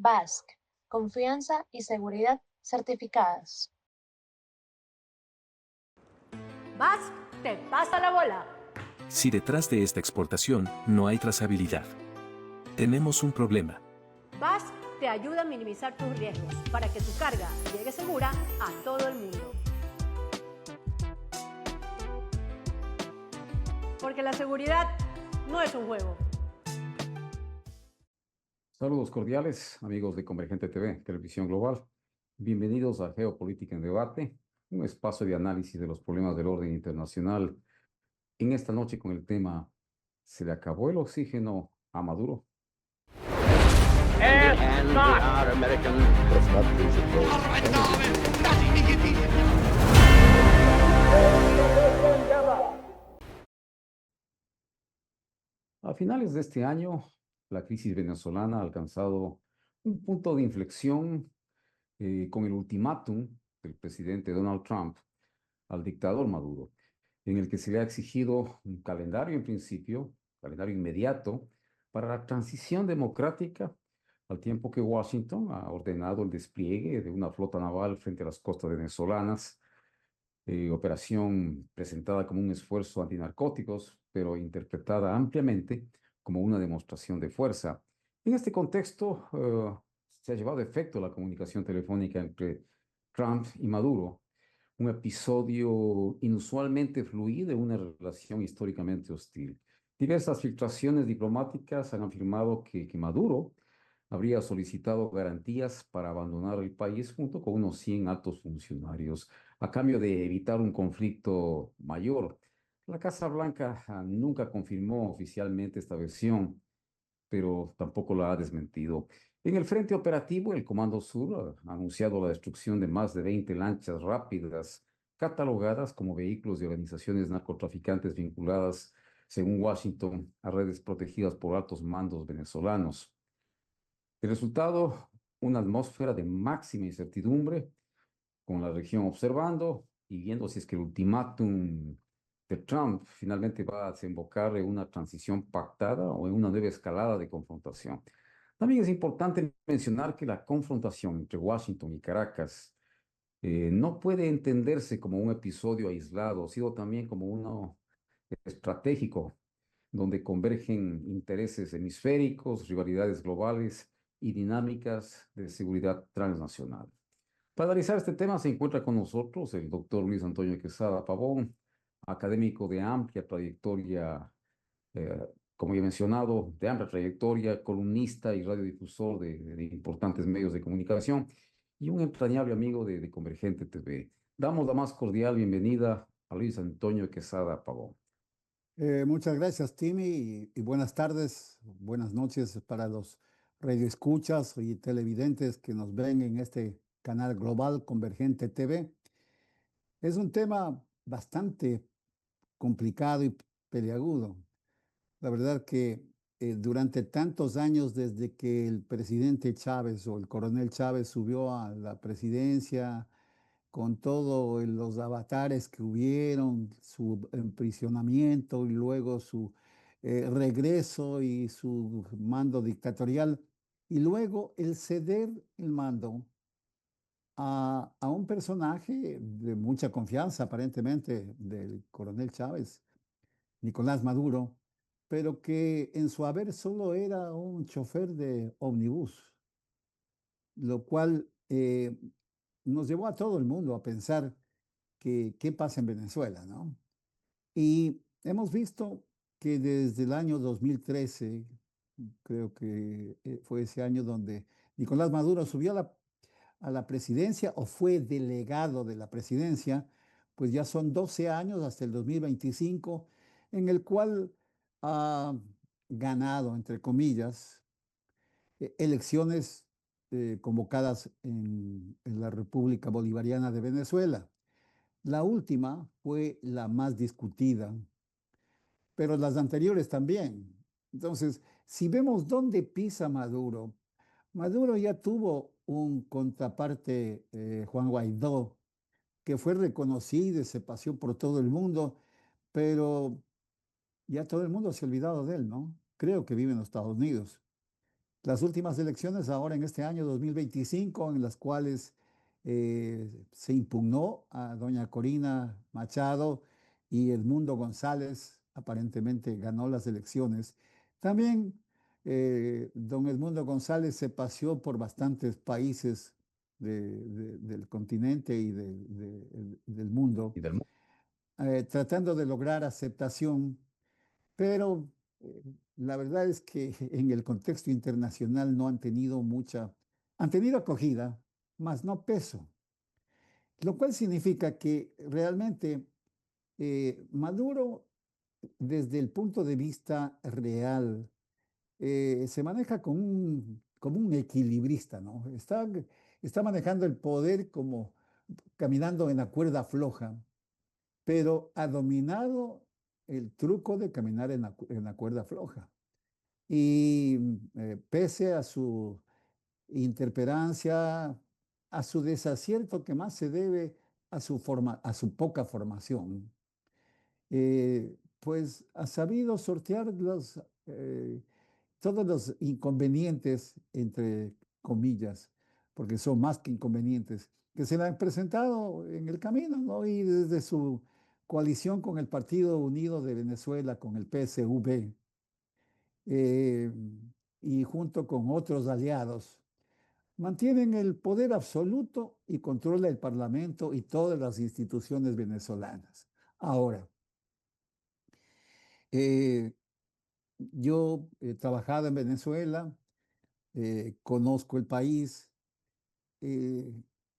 Basque, confianza y seguridad certificadas. Vas, te pasa la bola. Si detrás de esta exportación no hay trazabilidad, tenemos un problema. Vas te ayuda a minimizar tus riesgos para que tu carga llegue segura a todo el mundo. Porque la seguridad no es un juego. Saludos cordiales, amigos de Convergente TV, Televisión Global. Bienvenidos a Geopolítica en Debate, un espacio de análisis de los problemas del orden internacional. En esta noche con el tema ¿se le acabó el oxígeno a Maduro? A finales de este año, la crisis venezolana ha alcanzado un punto de inflexión con el ultimátum del presidente Donald Trump al dictador Maduro, en el que se le ha exigido un calendario en principio, calendario inmediato, para la transición democrática, al tiempo que Washington ha ordenado el despliegue de una flota naval frente a las costas venezolanas, operación presentada como un esfuerzo antinarcóticos, pero interpretada ampliamente como una demostración de fuerza. En este contexto, se ha llevado a efecto la comunicación telefónica entre Trump y Maduro, un episodio inusualmente fluido de una relación históricamente hostil. Diversas filtraciones diplomáticas han afirmado que Maduro habría solicitado garantías para abandonar el país junto con unos 100 altos funcionarios, a cambio de evitar un conflicto mayor. La Casa Blanca nunca confirmó oficialmente esta versión, pero tampoco la ha desmentido. En el frente operativo, el Comando Sur ha anunciado la destrucción de más de 20 lanchas rápidas, catalogadas como vehículos de organizaciones narcotraficantes vinculadas, según Washington, a redes protegidas por altos mandos venezolanos. El resultado, una atmósfera de máxima incertidumbre, con la región observando y viendo si es que el ultimátum de Trump finalmente va a desembocar en una transición pactada o en una nueva escalada de confrontación. También es importante mencionar que la confrontación entre Washington y Caracas no puede entenderse como un episodio aislado, sino también como uno estratégico, donde convergen intereses hemisféricos, rivalidades globales y dinámicas de seguridad transnacional. Para analizar este tema se encuentra con nosotros el doctor Luis Antonio Quesada Pavón, académico de amplia trayectoria, eh, como ya he mencionado, de amplia trayectoria, columnista y radiodifusor de importantes medios de comunicación y un entrañable amigo de Convergente TV. Damos la más cordial bienvenida a Luis Antonio Quesada Pavón. Muchas gracias, Timmy, y buenas tardes, buenas noches para los radioescuchas y televidentes que nos ven en este canal global Convergente TV. Es un tema bastante complicado y peliagudo. La verdad que durante tantos años, desde que el presidente Chávez o el coronel Chávez subió a la presidencia, con todos los avatares que hubieron, su emprisionamiento y luego su regreso y su mando dictatorial, y luego el ceder el mando a un personaje de mucha confianza, aparentemente, del coronel Chávez, Nicolás Maduro, pero que en su haber solo era un chofer de ómnibus, lo cual nos llevó a todo el mundo a pensar que qué pasa en Venezuela, ¿no? Y hemos visto que desde el año 2013, creo que fue ese año donde Nicolás Maduro subió a la presidencia o fue delegado de la presidencia, pues ya son 12 años hasta el 2025, en el cual ha ganado, entre comillas, elecciones convocadas en la República Bolivariana de Venezuela. La última fue la más discutida, pero las anteriores también. Entonces, si vemos dónde pisa Maduro, Maduro ya tuvo un contraparte, Juan Guaidó, que fue reconocido y se paseó por todo el mundo, pero ya todo el mundo se ha olvidado de él, ¿no? Creo que vive en los Estados Unidos. las últimas elecciones ahora en este año 2025, en las cuales se impugnó a doña Corina Machado y Edmundo González aparentemente ganó las elecciones. También don Edmundo González se paseó por bastantes países del continente y del mundo, Y del mundo. tratando de lograr aceptación, pero la verdad es que en el contexto internacional no han tenido han tenido acogida, más no peso, lo cual significa que realmente Maduro, desde el punto de vista real, se maneja como un equilibrista, ¿no? Está manejando el poder como caminando en la cuerda floja, pero ha dominado el truco de caminar en la cuerda floja. Y pese a su interperancia, a su desacierto que más se debe a su poca formación, pues ha sabido sortear todos los inconvenientes, entre comillas, porque son más que inconvenientes, que se le han presentado en el camino, ¿no? Y desde su coalición con el Partido Unido de Venezuela, con el PSV, eh, y junto con otros aliados, mantienen el poder absoluto y controla el Parlamento y todas las instituciones venezolanas. Ahora, eh, yo he trabajado en Venezuela, conozco el país. eh,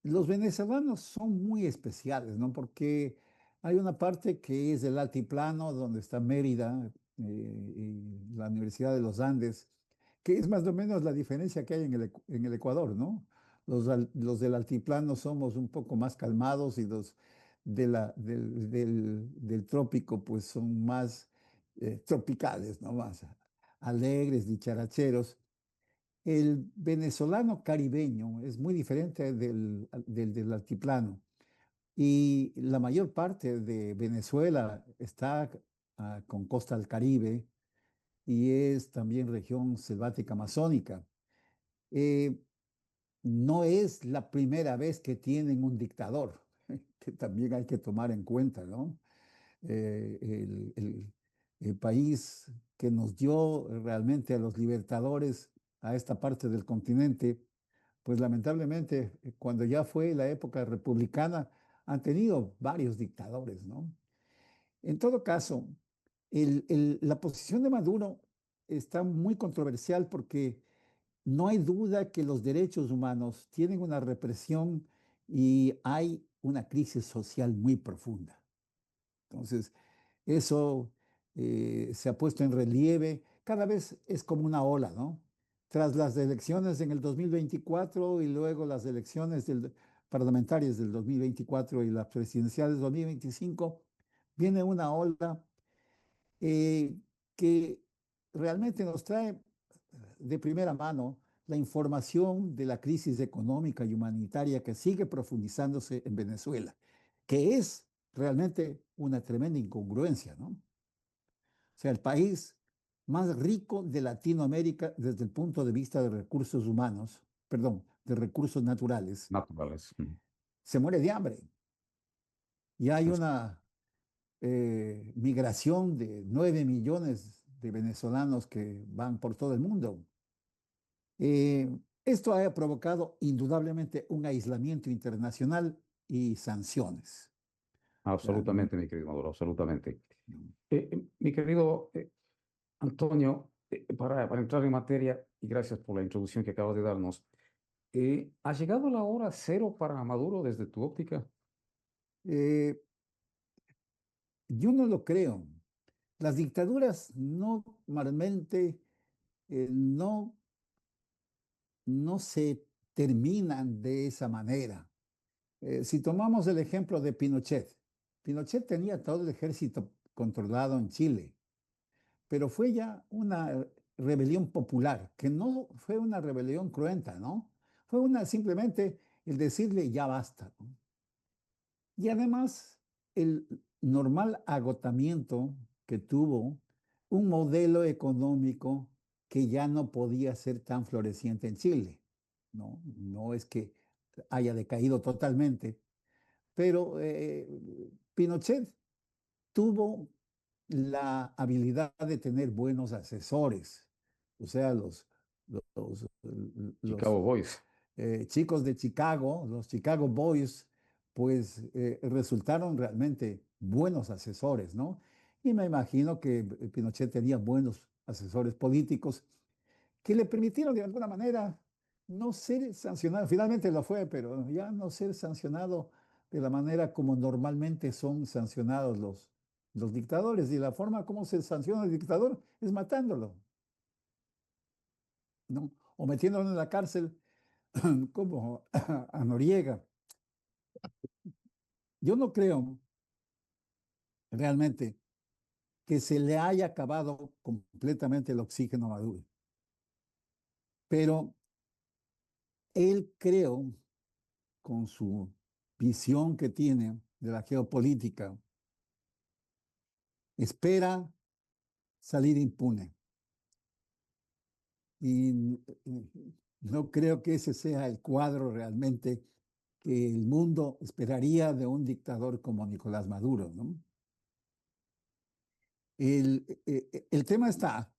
los venezolanos son muy especiales, ¿no? Porque hay una parte que es el altiplano, donde está Mérida, y la Universidad de los Andes, que es más o menos la diferencia que hay en el Ecuador, ¿no? Los del altiplano somos un poco más calmados y los del trópico pues son más tropicales, ¿no? Más alegres, dicharacheros. El venezolano caribeño es muy diferente del altiplano, y la mayor parte de Venezuela está con costa al Caribe y es también región selvática amazónica. Eh, no es la primera vez que tienen un dictador, que también hay que tomar en cuenta, ¿no? El país que nos dio realmente a los libertadores a esta parte del continente, pues lamentablemente cuando ya fue la época republicana han tenido varios dictadores, ¿no? En todo caso, la posición de Maduro está muy controversial porque no hay duda que los derechos humanos tienen una represión y hay una crisis social muy profunda. Entonces, eso se ha puesto en relieve, cada vez es como una ola, ¿no? Tras las elecciones en el 2024 y luego las elecciones parlamentarias del 2024 y las presidenciales del 2025, viene una ola eh, que realmente nos trae de primera mano la información de la crisis económica y humanitaria que sigue profundizándose en Venezuela, que es realmente una tremenda incongruencia, ¿no? O sea, el país más rico de Latinoamérica desde el punto de vista de recursos humanos, perdón, de recursos naturales, Naturales. Mm. se muere de hambre. Y hay Así. una migración de 9 millones de venezolanos que van por todo el mundo. Eh, Esto ha provocado indudablemente un aislamiento internacional y sanciones. O sea, Absolutamente, mi querido Maduro, absolutamente. Mi querido Antonio, para entrar en materia, y gracias por la introducción que acabas de darnos, ¿ha llegado la hora cero para Maduro desde tu óptica? eh, yo no lo creo. Las dictaduras normalmente no, no se terminan de esa manera. Si tomamos el ejemplo de Pinochet, Pinochet tenía todo el ejército controlado en Chile, pero fue ya una rebelión popular, que no fue una rebelión cruenta, ¿no? Fue simplemente el decirle ya basta, ¿no? Y además, el normal agotamiento que tuvo un modelo económico que ya no podía ser tan floreciente en Chile. No, no es que haya decaído totalmente, pero Pinochet tuvo la habilidad de tener buenos asesores, o sea, los Chicago Boys. chicos de Chicago, los Chicago Boys, pues resultaron realmente buenos asesores, ¿no? Y me imagino que Pinochet tenía buenos asesores políticos que le permitieron de alguna manera no ser sancionado. Finalmente lo fue, pero ya no ser sancionado de la manera como normalmente son sancionados los dictadores. Y la forma como se sanciona al dictador es matándolo, ¿no? O metiéndolo en la cárcel como a Noriega. Yo no creo realmente que se le haya acabado completamente el oxígeno a Maduro, pero él creo, con su visión que tiene de la geopolítica, espera salir impune. Y no creo que ese sea el cuadro realmente que el mundo esperaría de un dictador como Nicolás Maduro, ¿no? El tema está,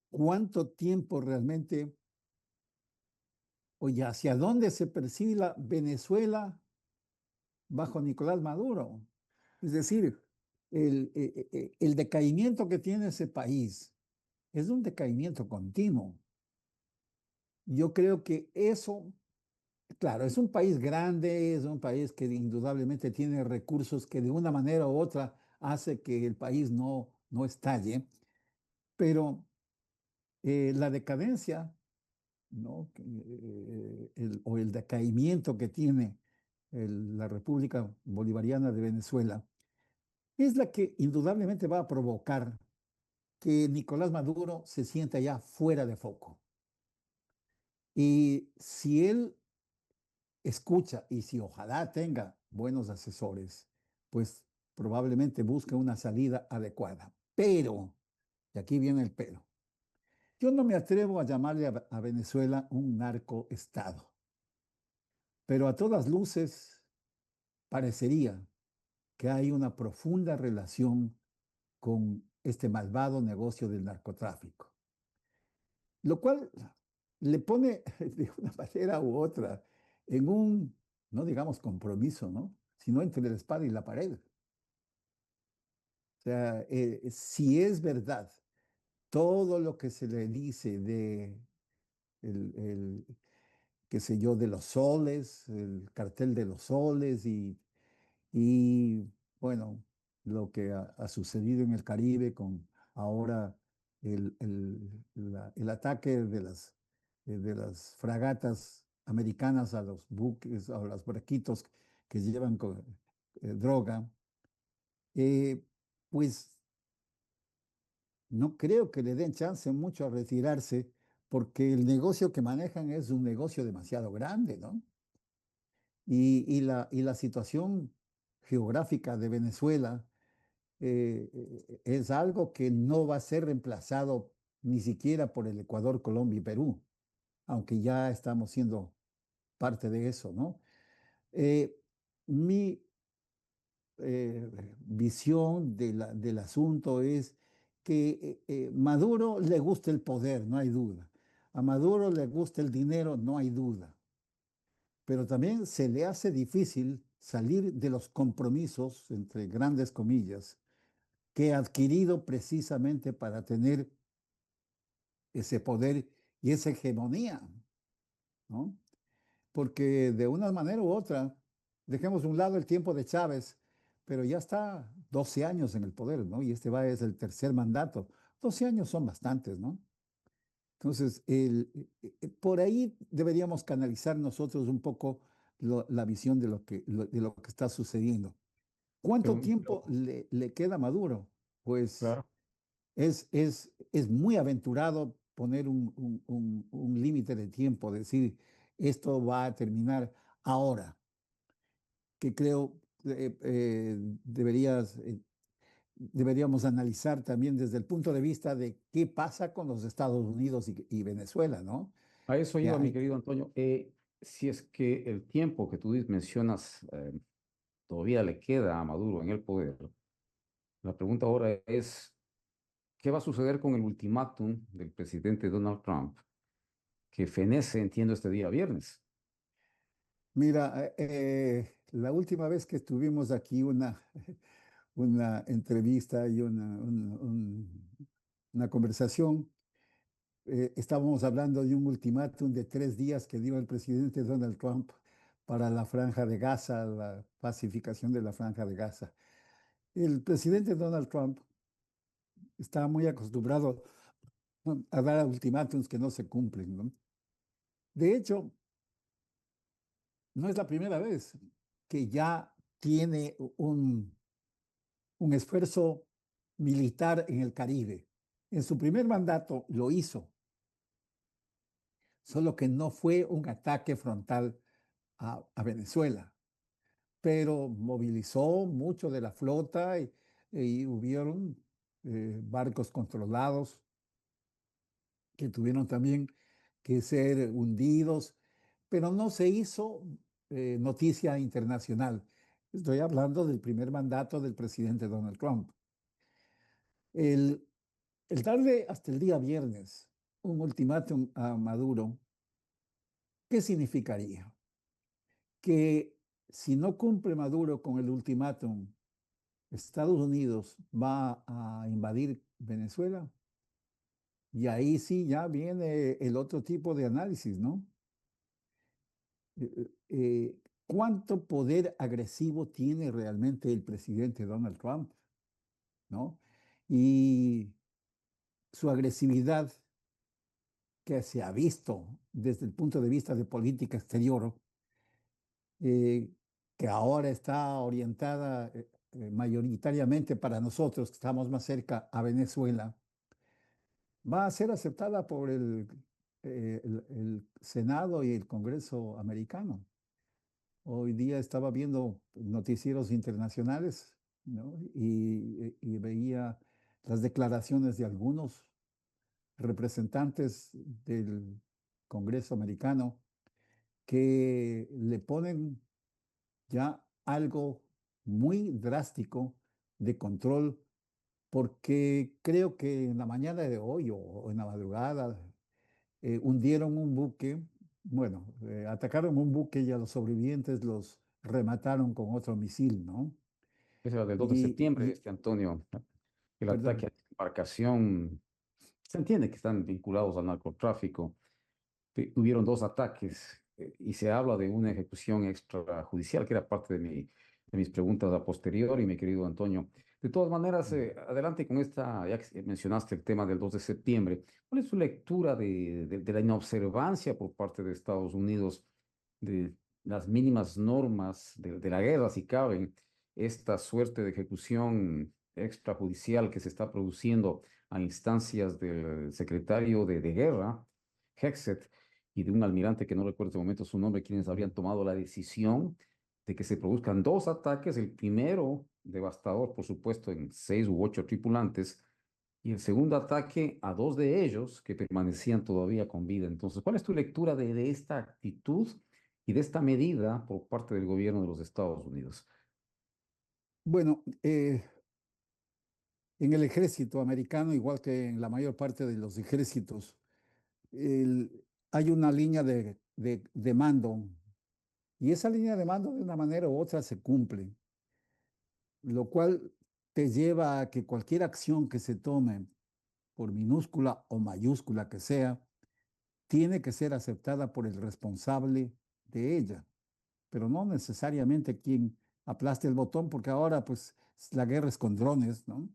¿cuánto tiempo realmente, oye, hacia dónde se perfila Venezuela bajo Nicolás Maduro? Es decir, el decaimiento que tiene ese país es un decaimiento continuo. Yo creo que eso, claro, es un país grande, es un país que indudablemente tiene recursos que de una manera u otra hace que el país no estalle, pero la decadencia, ¿no? O el decaimiento que tiene la República Bolivariana de Venezuela es la que indudablemente va a provocar que Nicolás Maduro se sienta ya fuera de foco. Y si él escucha y si ojalá tenga buenos asesores, pues probablemente busque una salida adecuada. Pero, y aquí viene el pero, yo no me atrevo a llamarle a Venezuela un narcoestado, pero a todas luces parecería que hay una profunda relación con este malvado negocio del narcotráfico, lo cual le pone de una manera u otra en un, no digamos compromiso, ¿no? Sino entre la espada y la pared. O sea, si es verdad todo lo que se le dice de el, qué sé yo, de los soles, el cartel de los soles y bueno, lo que ha sucedido en el Caribe con ahora el ataque de las fragatas americanas a los buques, a los barquitos que llevan droga, eh, pues no creo que le den chance mucho a retirarse porque el negocio que manejan es un negocio demasiado grande, ¿no? Y la situación geográfica de Venezuela es algo que no va a ser reemplazado ni siquiera por el Ecuador, Colombia y Perú, aunque ya estamos siendo parte de eso, ¿no? Eh, mi visión del asunto es que Maduro le gusta el poder, no hay duda. A Maduro le gusta el dinero, no hay duda. Pero también se le hace difícil salir de los compromisos, entre grandes comillas, que ha adquirido precisamente para tener ese poder y esa hegemonía, ¿no? Porque de una manera u otra, dejemos a un lado el tiempo de Chávez, pero ya está 12 años en el poder, ¿no? Y este va es el tercer mandato. 12 años son bastantes, ¿no? Entonces, por ahí deberíamos canalizar nosotros un poco la visión de lo que está sucediendo. ¿Cuánto Pero, tiempo le queda a Maduro? Pues claro. es muy aventurado poner un límite de tiempo, decir, esto va a terminar ahora, que creo deberías deberíamos analizar también desde el punto de vista de qué pasa con los Estados Unidos y Venezuela, ¿no? A eso Que iba, mi hay- querido Antonio. Si es que el tiempo que tú mencionas todavía le queda a Maduro en el poder, la pregunta ahora es, ¿qué va a suceder con el ultimátum del presidente Donald Trump que fenece, entiendo, este día viernes? Mira, la última vez que tuvimos aquí una entrevista y una conversación, estábamos hablando de un ultimátum de 3 días que dio el presidente Donald Trump para la Franja de Gaza, la pacificación de la Franja de Gaza. El presidente Donald Trump está muy acostumbrado, ¿no?, a dar ultimátums que no se cumplen, ¿no? De hecho, no es la primera vez que ya tiene un esfuerzo militar en el Caribe. En su primer mandato lo hizo, solo que no fue un ataque frontal a Venezuela, pero movilizó mucho de la flota y hubieron barcos controlados que tuvieron también que ser hundidos, pero no se hizo noticia internacional. Estoy hablando del primer mandato del presidente Donald Trump. El, el darle hasta el día viernes un ultimátum a Maduro, ¿qué significaría? Que si no cumple Maduro con el ultimátum, Estados Unidos va a invadir Venezuela. Y ahí sí ya viene el otro tipo de análisis, ¿no? ¿Cuánto poder agresivo tiene realmente el presidente Donald Trump? ¿No? Y su agresividad que se ha visto desde el punto de vista de política exterior, eh, que ahora está orientada mayoritariamente para nosotros, que estamos más cerca a Venezuela, va a ser aceptada por el Senado y el Congreso americano. Hoy día estaba viendo noticieros internacionales, ¿no? Y veía las declaraciones de algunos representantes del Congreso americano que le ponen ya algo muy drástico de control, porque creo que en la mañana de hoy o en la madrugada hundieron un buque, bueno, atacaron un buque y a los sobrevivientes los remataron con otro misil, ¿no? Es el del 2 de Y, septiembre, y- este Antonio, el ataque a Perdón. la embarcación. Se entiende que están vinculados al narcotráfico. Hubieron dos ataques y se habla de una ejecución extrajudicial, que era parte de mis preguntas a posteriori, mi querido Antonio. De todas maneras, adelante con esta, ya que mencionaste el tema del 2 de septiembre, ¿cuál es su lectura de la inobservancia por parte de Estados Unidos de las mínimas normas de la guerra, si caben, esta suerte de ejecución extrajudicial que se está produciendo a instancias del secretario de guerra, Hexet, y de un almirante que no recuerdo en este momento su nombre, quienes habrían tomado la decisión de que se produzcan dos ataques, el primero devastador, por supuesto, en 6 u 8 tripulantes, y el segundo ataque a dos de ellos que permanecían todavía con vida. Entonces, ¿cuál es tu lectura de esta actitud y de esta medida por parte del gobierno de los Estados Unidos? bueno, en el ejército americano, igual que en la mayor parte de los ejércitos, hay una línea de mando, y esa línea de mando de una manera u otra se cumple, lo cual te lleva a que cualquier acción que se tome, por minúscula o mayúscula que sea, tiene que ser aceptada por el responsable de ella, pero no necesariamente quien aplaste el botón, porque ahora pues la guerra es con drones, ¿no?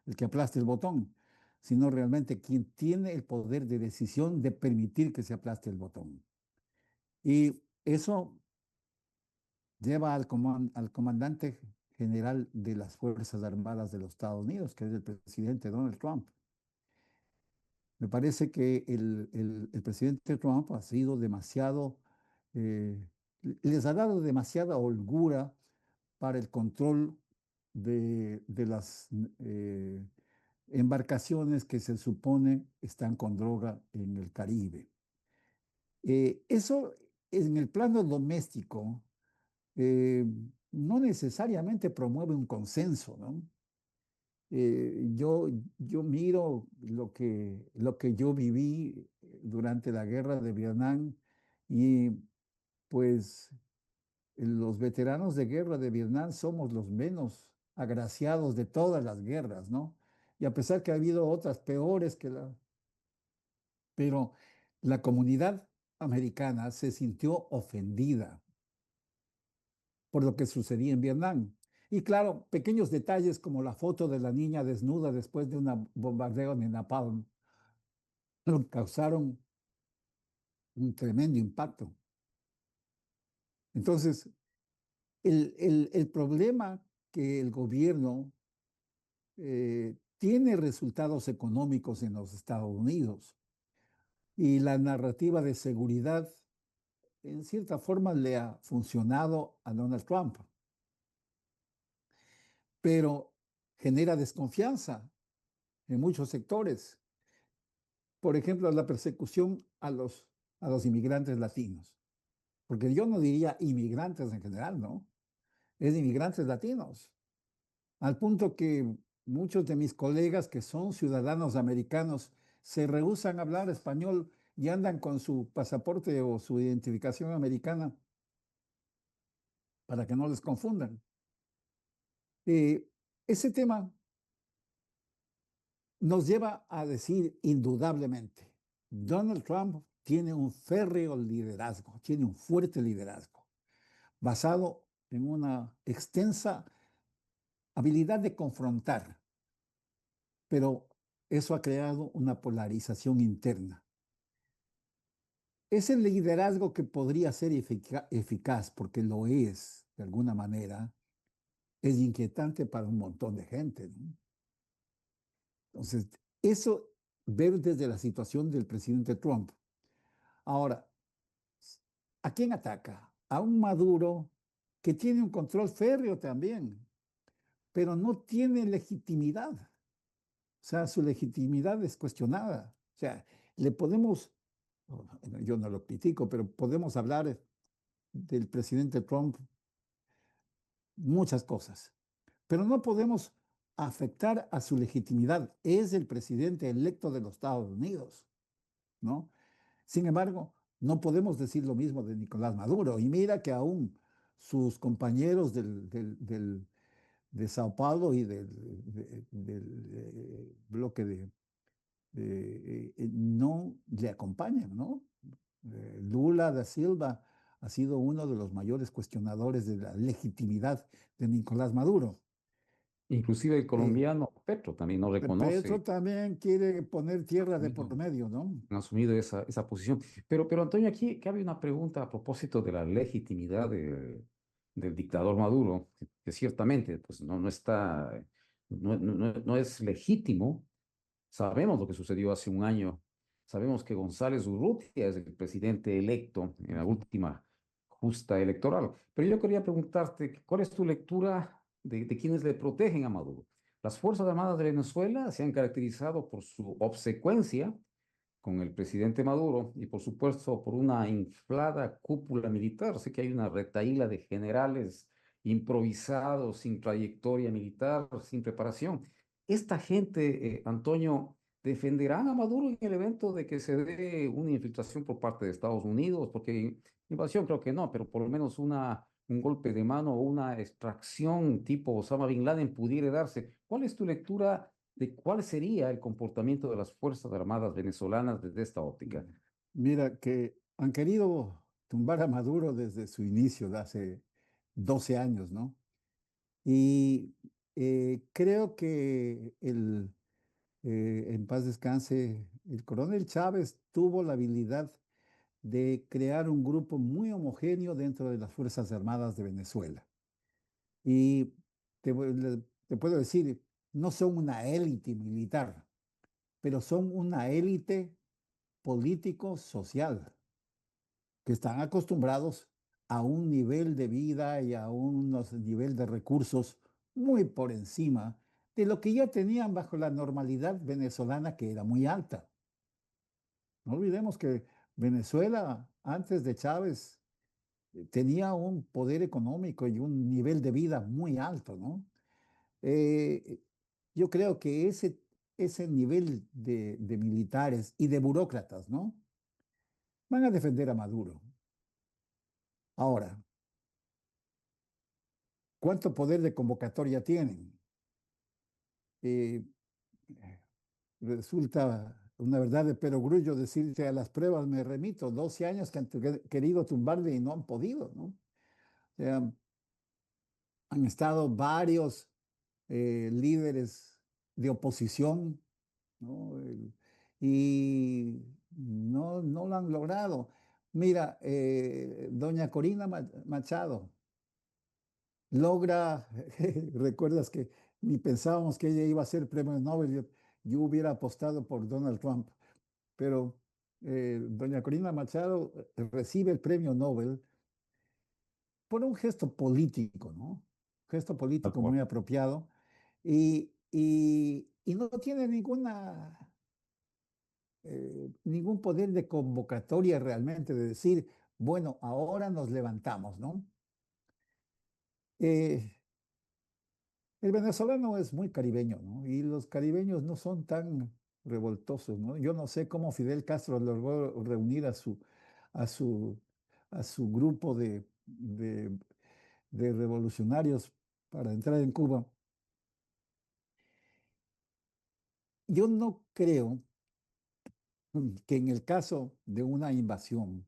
El que aplaste el botón, sino realmente quien tiene el poder de decisión de permitir que se aplaste el botón. Y eso lleva al comandante general de las Fuerzas Armadas de los Estados Unidos, que es el presidente Donald Trump. Me parece que el presidente Trump ha sido demasiado, les ha dado demasiada holgura para el control de las embarcaciones que se supone están con droga en el Caribe. Eso en el plano doméstico eh, no necesariamente promueve un consenso, ¿no? Yo miro lo que yo viví durante la guerra de Vietnam y pues los veteranos de guerra de Vietnam somos los menos agraciados de todas las guerras, ¿no? Y a pesar que ha habido otras peores pero la comunidad americana se sintió ofendida por lo que sucedía en Vietnam. Y claro, pequeños detalles como la foto de la niña desnuda después de un bombardeo en Napalm causaron un tremendo impacto. Entonces, el problema que el gobierno tiene resultados económicos en los Estados Unidos y la narrativa de seguridad en cierta forma le ha funcionado a Donald Trump, pero genera desconfianza en muchos sectores. Por ejemplo, la persecución a los inmigrantes latinos, porque yo no diría inmigrantes en general, ¿no? Es de inmigrantes latinos, al punto que muchos de mis colegas que son ciudadanos americanos se rehúsan a hablar español y andan con su pasaporte o su identificación americana para que no les confundan. Eh, Ese tema nos lleva a decir indudablemente, Donald Trump tiene un férreo liderazgo, tiene un fuerte liderazgo, basado en una extensa habilidad de confrontar, pero eso ha creado una polarización interna. Ese liderazgo que podría ser eficaz, porque lo es de alguna manera, es inquietante para un montón de gente, ¿no? Entonces, eso ver desde la situación del presidente Trump. Ahora, ¿a quién ataca? A un Maduro que tiene un control férreo también, pero no tiene legitimidad. O sea, su legitimidad es cuestionada. O sea, le podemos, yo no lo critico, pero podemos hablar del presidente Trump muchas cosas, pero no podemos afectar a su legitimidad. Es el presidente electo de los Estados Unidos, ¿no? Sin embargo, no podemos decir lo mismo de Nicolás Maduro. Y mira que aún sus compañeros de Sao Paulo y del bloque no le acompañan, ¿no? Lula da Silva ha sido uno de los mayores cuestionadores de la legitimidad de Nicolás Maduro. Inclusive el Eh, colombiano Petro también no Petro reconoce, también quiere poner tierra de por asumido, medio, ¿no? han asumido esa posición. Pero Antonio, aquí cabe una pregunta a propósito de la legitimidad del dictador Maduro, que ciertamente pues, no está, no es legítimo. Sabemos lo que sucedió hace un año. Sabemos que González Urrutia es el presidente electo en la última justa electoral. Pero yo quería preguntarte, ¿cuál es tu lectura de quienes le protegen a Maduro? Las Fuerzas Armadas de Venezuela se han caracterizado por su obsecuencia con el presidente Maduro y por supuesto por una inflada cúpula militar. Sé que hay una retahíla de generales improvisados, sin trayectoria militar, sin preparación. Esta gente, Antonio, ¿defenderán a Maduro en el evento de que se dé una infiltración por parte de Estados Unidos? Porque invasión creo que no, pero por lo menos un golpe de mano o una extracción tipo Osama Bin Laden pudiera darse. ¿Cuál es tu lectura de cuál sería el comportamiento de las Fuerzas Armadas venezolanas desde esta óptica? Mira, que han querido tumbar a Maduro desde su inicio, de hace 12 años, ¿no? Y creo que en paz descanse, el coronel Chávez tuvo la habilidad de crear un grupo muy homogéneo dentro de las Fuerzas Armadas de Venezuela. Y te puedo decir, no son una élite militar, pero son una élite político-social, que están acostumbrados a un nivel de vida y a un nivel de recursos muy por encima de lo que ya tenían bajo la normalidad venezolana, que era muy alta. No olvidemos que Venezuela, antes de Chávez, tenía un poder económico y un nivel de vida muy alto, ¿no? Eh, yo creo que ese nivel de militares y de burócratas, ¿no? Van a defender a Maduro. Ahora, ¿cuánto poder de convocatoria tienen? Eh, Resulta una verdad de perogrullo decirte a las pruebas me remito, 12 años que han querido tumbarle y no han podido, ¿no? O sea, han estado varios líderes de oposición, ¿no? Y no lo han logrado. Mira, doña Corina Machado logra, recuerdas que ni pensábamos que ella iba a ser premio Nobel, yo hubiera apostado por Donald Trump, pero doña Corina Machado recibe el premio Nobel por un gesto político, ¿no? Gesto Tal político cual. muy apropiado y no tiene ningún poder de convocatoria realmente, de decir, bueno, ahora nos levantamos, ¿no? Eh, el venezolano es muy caribeño, ¿no? Y los caribeños no son tan revoltosos, ¿no? Yo no sé cómo Fidel Castro logró reunir a su, a su grupo de revolucionarios para entrar en Cuba. Yo no creo que en el caso de una invasión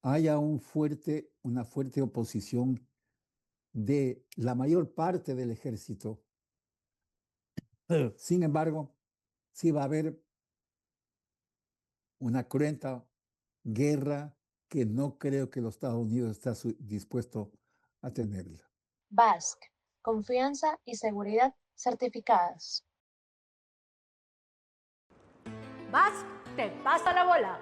haya una fuerte oposición de la mayor parte del ejército. Sin embargo, sí va a haber una cruenta guerra que no creo que los Estados Unidos está dispuesto a tenerla. Basque, confianza y seguridad certificadas. Vas, te pasa la bola.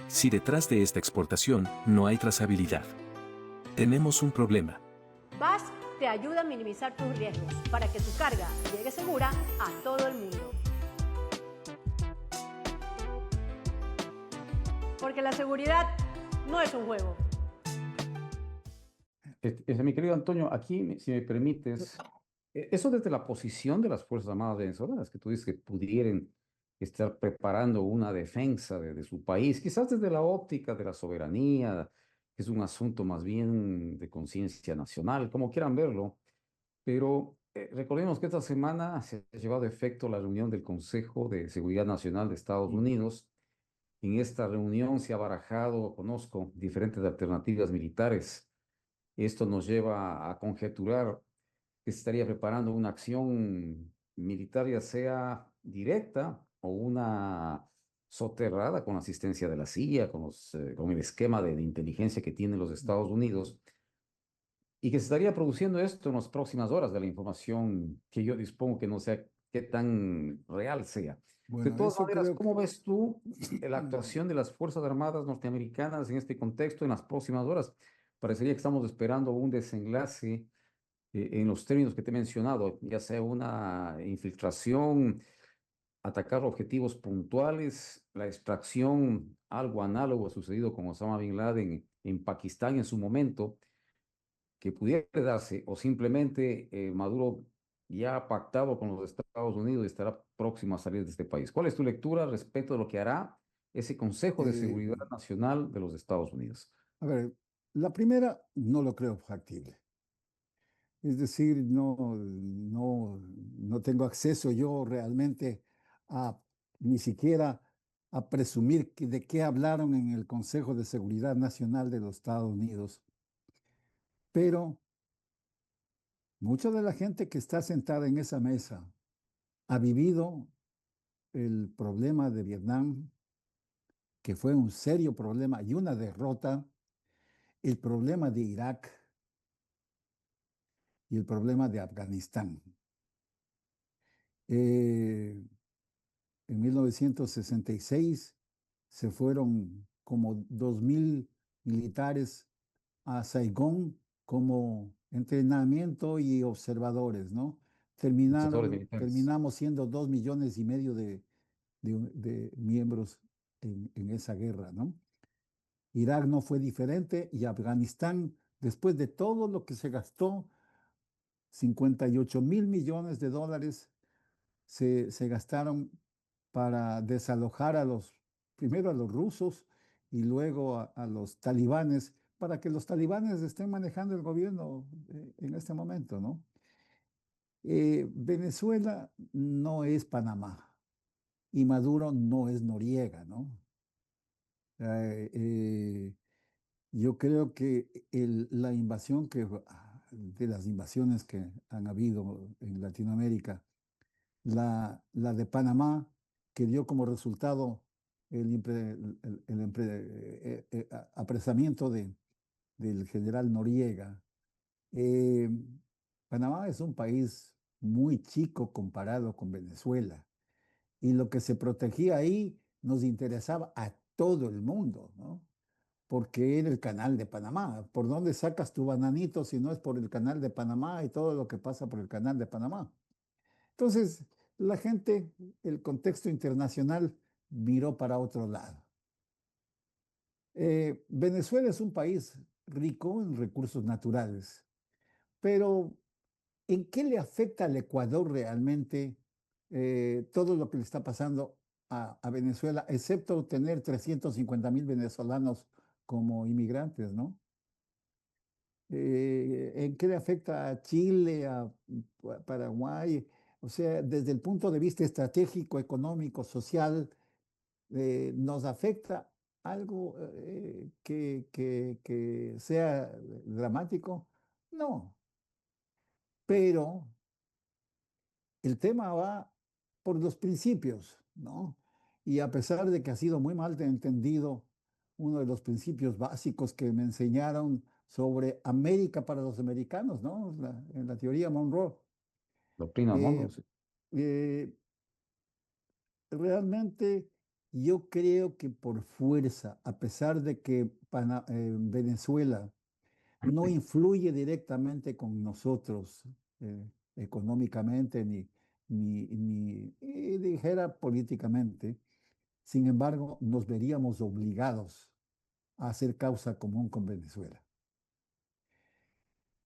Si detrás de esta exportación no hay trazabilidad, tenemos un problema. Vas te ayuda a minimizar tus riesgos para que tu carga llegue segura a todo el mundo. Porque la seguridad no es un juego. Mi querido Antonio, aquí, si me permites, eso desde la posición de las Fuerzas Armadas venezolanas, que tú dices que pudieran estar preparando una defensa de su país, quizás desde la óptica de la soberanía, que es un asunto más bien de conciencia nacional, como quieran verlo, pero recordemos que esta semana se ha llevado a efecto la reunión del Consejo de Seguridad Nacional de Estados Unidos. En esta reunión se ha barajado, conozco, diferentes alternativas militares. Esto nos lleva a conjeturar que se estaría preparando una acción militar, ya sea directa o una soterrada con la asistencia de la CIA, con el esquema de inteligencia que tienen los Estados Unidos, y que se estaría produciendo esto en las próximas horas de la información que yo dispongo, que no sé qué tan real sea. De Bueno, todas eso maneras, creo que... ¿cómo ves tú la actuación de las Fuerzas Armadas norteamericanas en este contexto en las próximas horas? Parecería que estamos esperando un desenlace en los términos que te he mencionado, ya sea una infiltración, atacar objetivos puntuales, la extracción, algo análogo ha sucedido con Osama Bin Laden en Pakistán en su momento, que pudiera darse, o simplemente Maduro ya ha pactado con los Estados Unidos y estará próximo a salir de este país. ¿Cuál es tu lectura respecto de lo que hará ese Consejo de eh, Seguridad Nacional de los Estados Unidos? a ver, la primera no lo creo factible. Es decir, no tengo acceso yo realmente a ni siquiera a presumir de qué hablaron en el Consejo de Seguridad Nacional de los Estados Unidos. Pero mucha de la gente que está sentada en esa mesa ha vivido el problema de Vietnam, que fue un serio problema y una derrota, el problema de Irak y el problema de Afganistán. Eh, En 1966 se fueron como 2000 militares a Saigón como entrenamiento y observadores, ¿no? Observadores militares. Terminamos siendo 2,5 millones de miembros en esa guerra, ¿no? Irak no fue diferente y Afganistán, después de todo lo que se gastó, 58,000 millones de dólares se gastaron para desalojar primero a los rusos y luego a los talibanes, para que los talibanes estén manejando el gobierno en este momento, ¿no? Venezuela no es Panamá y Maduro no es Noriega, ¿no? Eh, eh, yo creo que la invasión de las invasiones que han habido en Latinoamérica, la de Panamá, que dio como resultado el apresamiento del general Noriega. Eh, Panamá es un país muy chico comparado con Venezuela y lo que se protegía ahí nos interesaba a todo el mundo, ¿no? Porque era el canal de Panamá. ¿Por dónde sacas tu bananito si no es por el canal de Panamá y todo lo que pasa por el canal de Panamá? Entonces, la gente, el contexto internacional miró para otro lado. Venezuela es un país rico en recursos naturales, pero ¿en qué le afecta al Ecuador realmente todo lo que le está pasando a Venezuela, excepto tener 350,000 venezolanos como inmigrantes, ¿no? ¿En qué le afecta a Chile, a Paraguay? O sea, desde el punto de vista estratégico, económico, social, ¿nos afecta algo que sea dramático? No, pero el tema va por los principios, ¿no? Y a pesar de que ha sido muy mal entendido, uno de los principios básicos que me enseñaron sobre América para los americanos, ¿no? En la teoría Monroe. Doctrina Eh, Monroe, sí. eh, Realmente yo creo que por fuerza, a pesar de que Venezuela no influye directamente con nosotros económicamente ni dijera políticamente. Sin embargo, nos veríamos obligados a hacer causa común con Venezuela.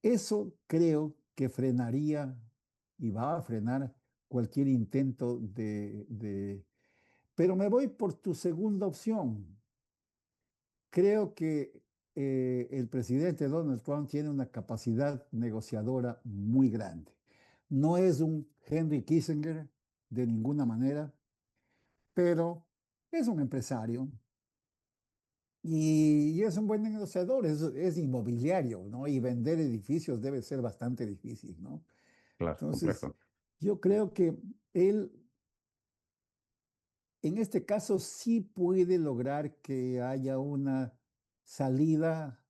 Eso creo que frenaría y va a frenar cualquier intento Pero me voy por tu segunda opción. Creo que el presidente Donald Trump tiene una capacidad negociadora muy grande. No es un Henry Kissinger de ninguna manera, pero es un empresario y es un buen negociador, es inmobiliario, ¿no? Y vender edificios debe ser bastante difícil, ¿no? Claro, Entonces, complejo. yo creo que él, en este caso, sí puede lograr que haya una salida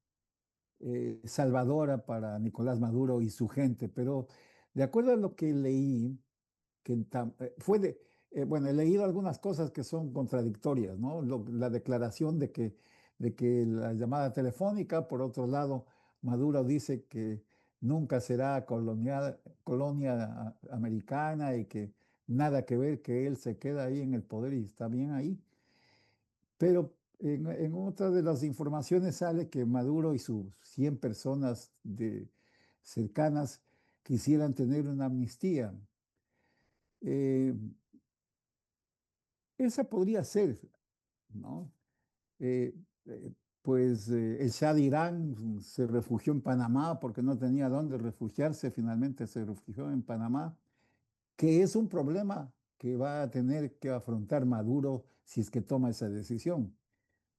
salvadora para Nicolás Maduro y su gente, pero de acuerdo a lo que leí, bueno, he leído algunas cosas que son contradictorias, ¿no? La declaración de que la llamada telefónica, por otro lado, Maduro dice que nunca será colonia americana y que nada que ver, que él se queda ahí en el poder y está bien ahí. Pero en otra de las informaciones sale que Maduro y sus 100 personas cercanas quisieran tener una amnistía. Eh, Esa podría ser, ¿no? Eh, pues el Shah de Irán se refugió en Panamá porque no tenía dónde refugiarse, finalmente se refugió en Panamá, que es un problema que va a tener que afrontar Maduro si es que toma esa decisión.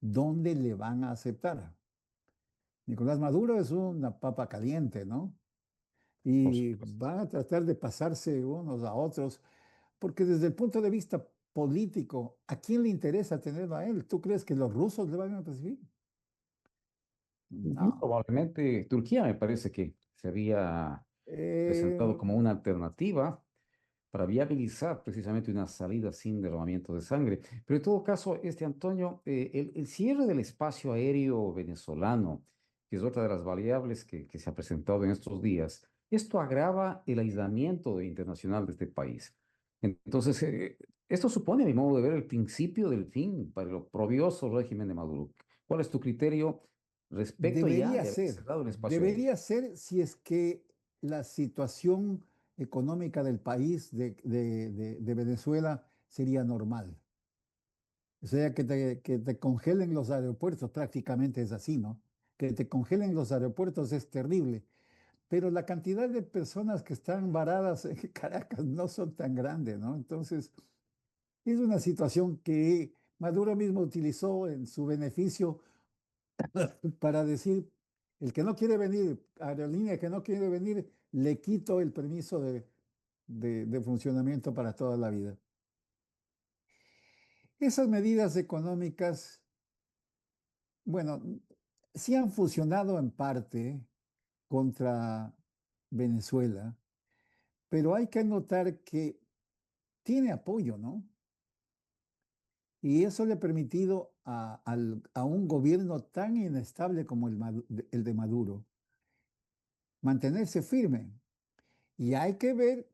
¿Dónde le van a aceptar? Nicolás Maduro es una papa caliente, ¿no? Por Y supuesto. van a tratar de pasarse unos a otros, porque desde el punto de vista político, ¿a quién le interesa tenerlo a él? ¿Tú crees que los rusos le van a recibir? Muy No. probablemente Turquía me parece que se había presentado Eh, como una alternativa para viabilizar precisamente una salida sin derramamiento de sangre. Pero en todo caso, Antonio, el cierre del espacio aéreo venezolano, que es otra de las variables que se ha presentado en estos días, esto agrava el aislamiento internacional de este país. Entonces, esto supone, a mi modo de ver, el principio del fin para el oprobioso régimen de Maduro. ¿Cuál es tu criterio respecto ya de haber cerrado el espacio aéreo? Debería ser si es que la situación económica del país de Venezuela sería normal. O sea, que te congelen los aeropuertos, prácticamente es así, ¿no? Que te congelen los aeropuertos es terrible, pero la cantidad de personas que están varadas en Caracas no son tan grandes, ¿no? Entonces, es una situación que Maduro mismo utilizó en su beneficio para decir, el que no quiere venir, aerolínea que no quiere venir, le quito el permiso de funcionamiento para toda la vida. Esas medidas económicas, bueno, sí han funcionado en parte contra Venezuela, pero hay que notar que tiene apoyo, ¿no? Y eso le ha permitido a un gobierno tan inestable como el de Maduro mantenerse firme. Y hay que ver,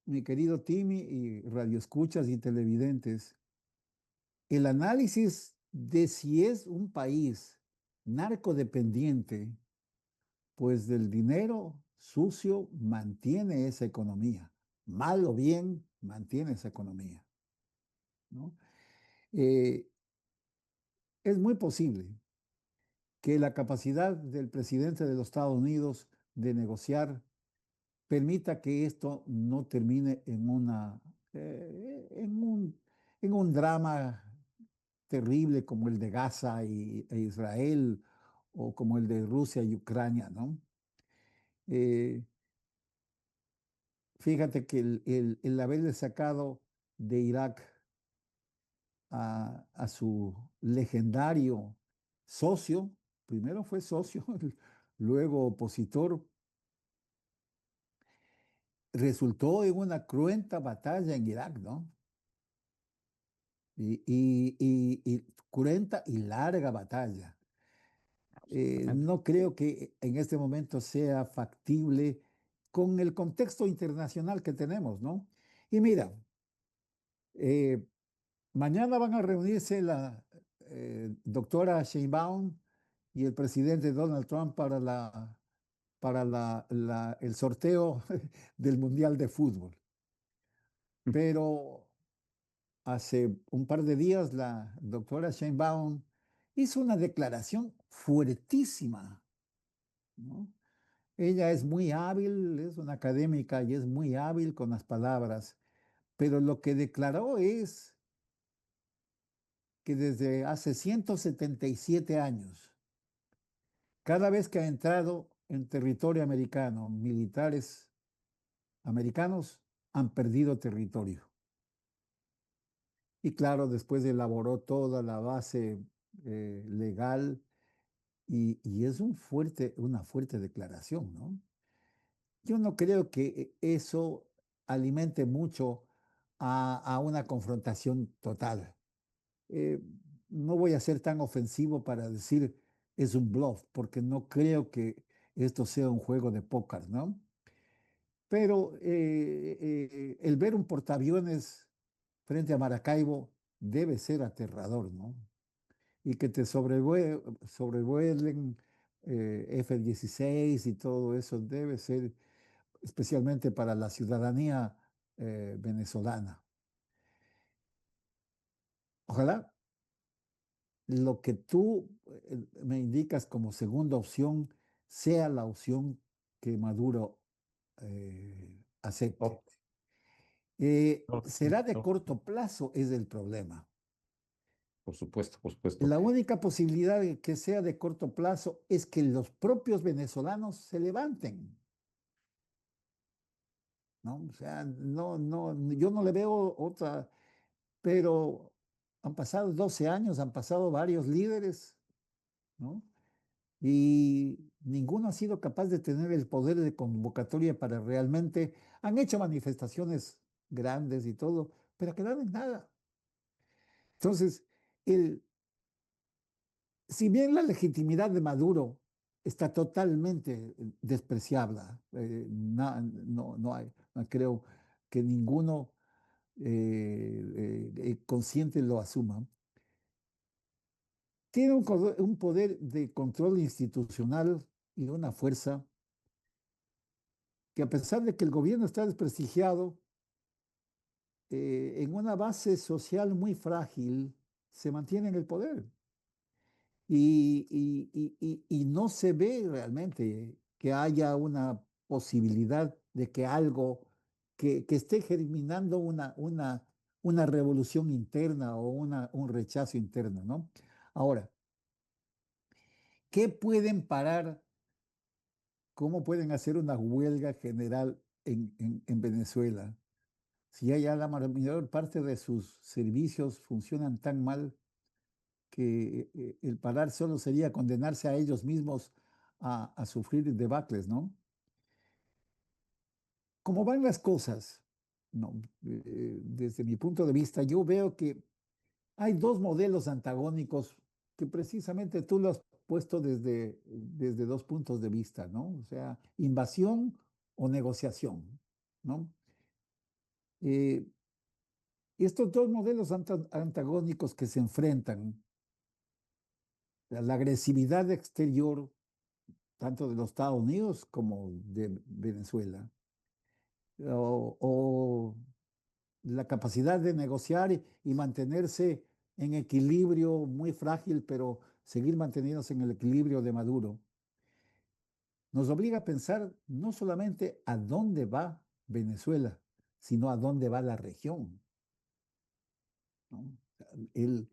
mi querido Timmy y radioescuchas y televidentes, el análisis de si es un país narcodependiente, pues del dinero sucio mantiene esa economía, mal o bien mantiene esa economía, ¿no? Eh, es muy posible que la capacidad del presidente de los Estados Unidos de negociar permita que esto no termine en en un drama terrible como el de Gaza e Israel o como el de Rusia y Ucrania, ¿no? Eh, Fíjate que el haberle sacado de Irak a su legendario socio, primero fue socio, luego opositor, resultó en una cruenta batalla en Irak, ¿no? Y cruenta y larga batalla. Absolutamente. No creo que en este momento sea factible con el contexto internacional que tenemos, ¿no? Y mira, eh, mañana van a reunirse la doctora Sheinbaum y el presidente Donald Trump para el sorteo del Mundial de Fútbol. Pero hace un par de días la doctora Sheinbaum hizo una declaración fuertísima, ¿no? Ella es muy hábil, es una académica y es muy hábil con las palabras, pero lo que declaró es que desde hace 177 años, cada vez que ha entrado en territorio americano, militares americanos han perdido territorio. Y claro, después elaboró toda la base legal y es una fuerte declaración, ¿no? Yo no creo que eso alimente mucho a una confrontación total. Eh, no voy a ser tan ofensivo para decir es un bluff, porque no creo que esto sea un juego de póker, ¿no? Pero el ver un portaaviones frente a Maracaibo debe ser aterrador, ¿no? Y que te sobrevuelen F-16 y todo eso debe ser especialmente para la ciudadanía venezolana. Ojalá lo que tú me indicas como segunda opción sea la opción que Maduro acepte. Óptimo, Será de óptimo. corto plazo, es el problema. Por supuesto, por supuesto. La única posibilidad de que sea de corto plazo es que los propios venezolanos se levanten, ¿no? O sea, yo no le veo otra, pero han pasado 12 años, han pasado varios líderes, ¿no? Y ninguno ha sido capaz de tener el poder de convocatoria para realmente, han hecho manifestaciones grandes y todo, pero ha quedado en nada. Entonces, el, si bien la legitimidad de Maduro está totalmente despreciable. No hay, no creo que ninguno consciente lo asuma. Tiene un poder de control institucional y una fuerza que a pesar de que el gobierno está desprestigiado, en una base social muy frágil, se mantiene en el poder. Y no se ve realmente que haya una posibilidad de que algo que esté germinando una revolución interna o un rechazo interno, ¿no? Ahora, ¿qué pueden parar? ¿Cómo pueden hacer una huelga general en Venezuela? Si ya la mayor parte de sus servicios funcionan tan mal que el parar solo sería condenarse a ellos mismos a sufrir debacles, ¿no? ¿Cómo van las cosas? No, desde mi punto de vista, yo veo que hay dos modelos antagónicos que precisamente tú lo has puesto desde dos puntos de vista, ¿no? O sea, invasión o negociación, ¿no? Eh, estos dos modelos antagónicos que se enfrentan, la agresividad exterior, tanto de los Estados Unidos como de Venezuela, o la capacidad de negociar y mantenerse en equilibrio muy frágil, pero seguir manteniéndose en el equilibrio de Maduro, nos obliga a pensar no solamente a dónde va Venezuela, sino a dónde va la región, ¿no? El,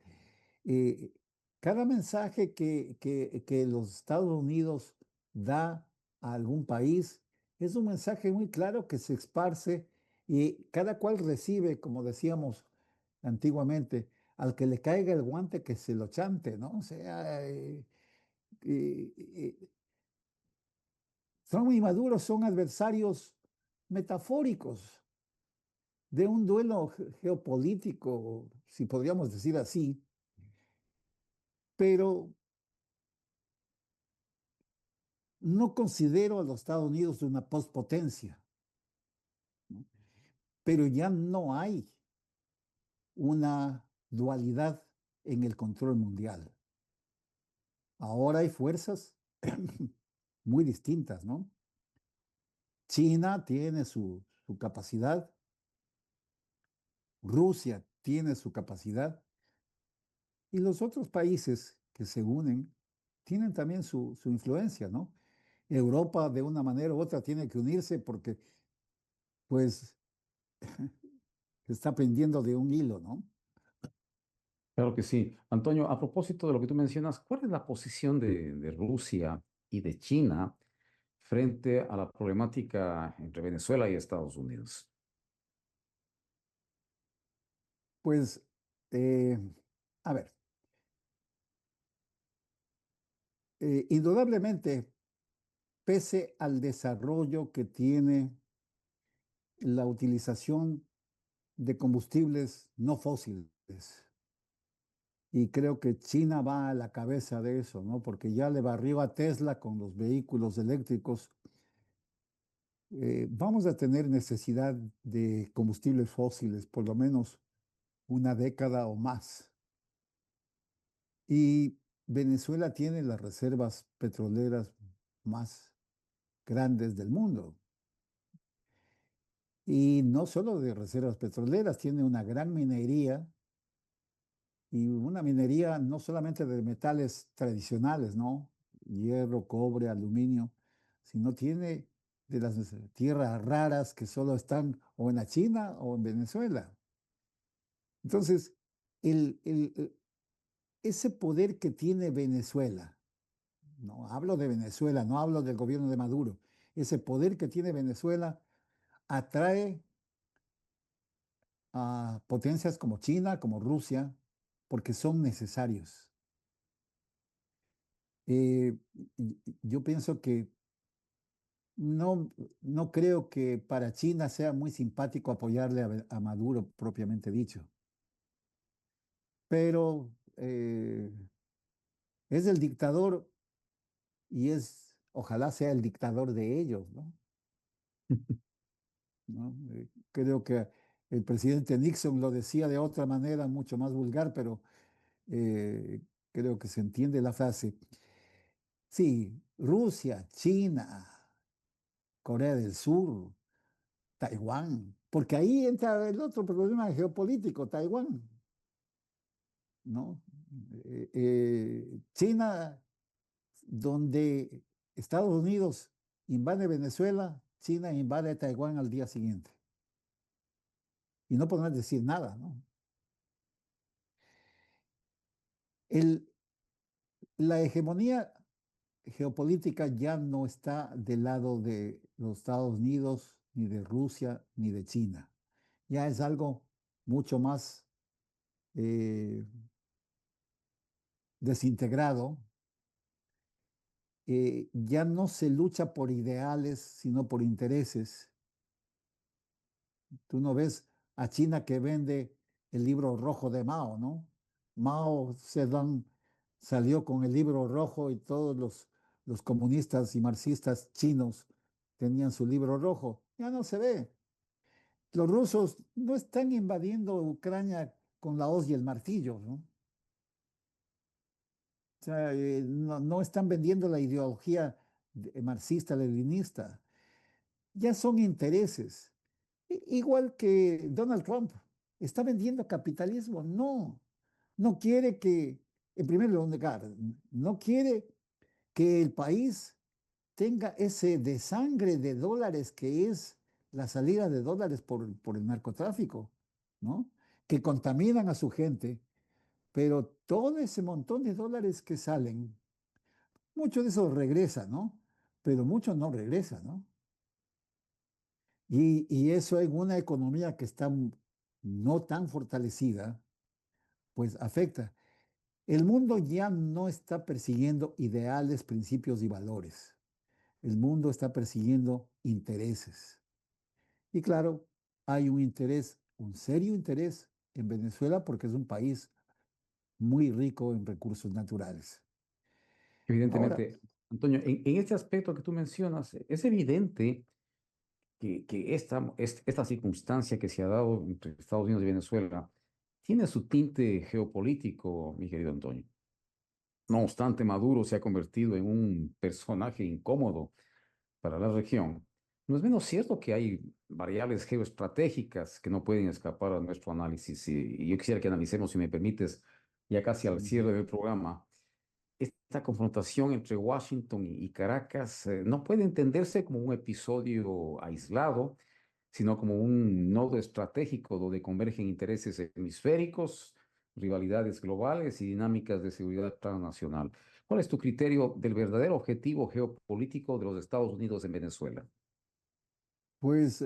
eh, cada mensaje que los Estados Unidos da a algún país es un mensaje muy claro que se esparce y cada cual recibe, como decíamos antiguamente, al que le caiga el guante que se lo chante, ¿no? O sea, eh, eh, Trump y Maduro son adversarios metafóricos de un duelo geopolítico, si podríamos decir así, pero no considero a los Estados Unidos una postpotencia, ¿no? Pero ya no hay una dualidad en el control mundial. Ahora hay fuerzas muy distintas, ¿no? China tiene su capacidad, Rusia tiene su capacidad y los otros países que se unen tienen también su influencia, ¿no? Europa de una manera u otra tiene que unirse porque pues se está pendiendo de un hilo, ¿no? Claro que sí. Antonio, a propósito de lo que tú mencionas, ¿cuál es la posición de Rusia y de China frente a la problemática entre Venezuela y Estados Unidos? Pues, eh, a ver, indudablemente, pese al desarrollo que tiene la utilización de combustibles no fósiles, y creo que China va a la cabeza de eso, ¿no? Porque ya le barrió a Tesla con los vehículos eléctricos. Vamos a tener necesidad de combustibles fósiles por lo menos una década o más. Y Venezuela tiene las reservas petroleras más grandes del mundo. Y no solo de reservas petroleras, tiene una gran minería y una minería no solamente de metales tradicionales, ¿no? Hierro, cobre, aluminio, sino tiene de las tierras raras que solo están o en la China o en Venezuela. Entonces, ese poder que tiene Venezuela, no hablo de Venezuela, no hablo del gobierno de Maduro, ese poder que tiene Venezuela atrae a potencias como China, como Rusia, porque son necesarios. Yo pienso que no, no creo que para China sea muy simpático apoyarle a Maduro propiamente dicho, pero es el dictador y ojalá sea el dictador de ellos, ¿no? ¿No? Creo que el presidente Nixon lo decía de otra manera, mucho más vulgar, pero eh, creo que se entiende la frase. Sí, Rusia, China, Corea del Sur, Taiwán, porque ahí entra el otro problema geopolítico, Taiwán, ¿no? China, donde Estados Unidos invade Venezuela, China invade Taiwán al día siguiente. Y no podemos decir nada, ¿no? El, la hegemonía geopolítica ya no está del lado de los Estados Unidos, ni de Rusia, ni de China. Ya es algo mucho más eh, desintegrado. Ya no se lucha por ideales, sino por intereses. Tú no ves a China que vende el libro rojo de Mao, ¿no? Mao Zedong salió con el libro rojo y todos los comunistas y marxistas chinos tenían su libro rojo. Ya no se ve. Los rusos no están invadiendo Ucrania con la hoz y el martillo, ¿no? O sea, no están vendiendo la ideología marxista-leninista. Ya son intereses. Igual que Donald Trump, ¿está vendiendo capitalismo? No, no quiere que, en primer lugar, no quiere que el país tenga ese desangre de dólares que es la salida de dólares por el narcotráfico, ¿no? Que contaminan a su gente, pero todo ese montón de dólares que salen, mucho de eso regresa, ¿no? Pero mucho no regresa, ¿no? Y eso en una economía que está no tan fortalecida, pues afecta. El mundo ya no está persiguiendo ideales, principios y valores. El mundo está persiguiendo intereses. Y claro, hay un interés, un serio interés en Venezuela porque es un país muy rico en recursos naturales. Ahora, Evidentemente, Antonio, en este aspecto que tú mencionas, es evidente que esta circunstancia que se ha dado entre Estados Unidos y Venezuela tiene su tinte geopolítico, mi querido Antonio. No obstante, Maduro se ha convertido en un personaje incómodo para la región. No es menos cierto que hay variables geoestratégicas que no pueden escapar a nuestro análisis. Y yo quisiera que analicemos, si me permites, ya casi al cierre del programa, esta confrontación entre Washington y Caracas no puede entenderse como un episodio aislado, sino como un nodo estratégico donde convergen intereses hemisféricos, rivalidades globales y dinámicas de seguridad transnacional. ¿Cuál es tu criterio del verdadero objetivo geopolítico de los Estados Unidos en Venezuela? pues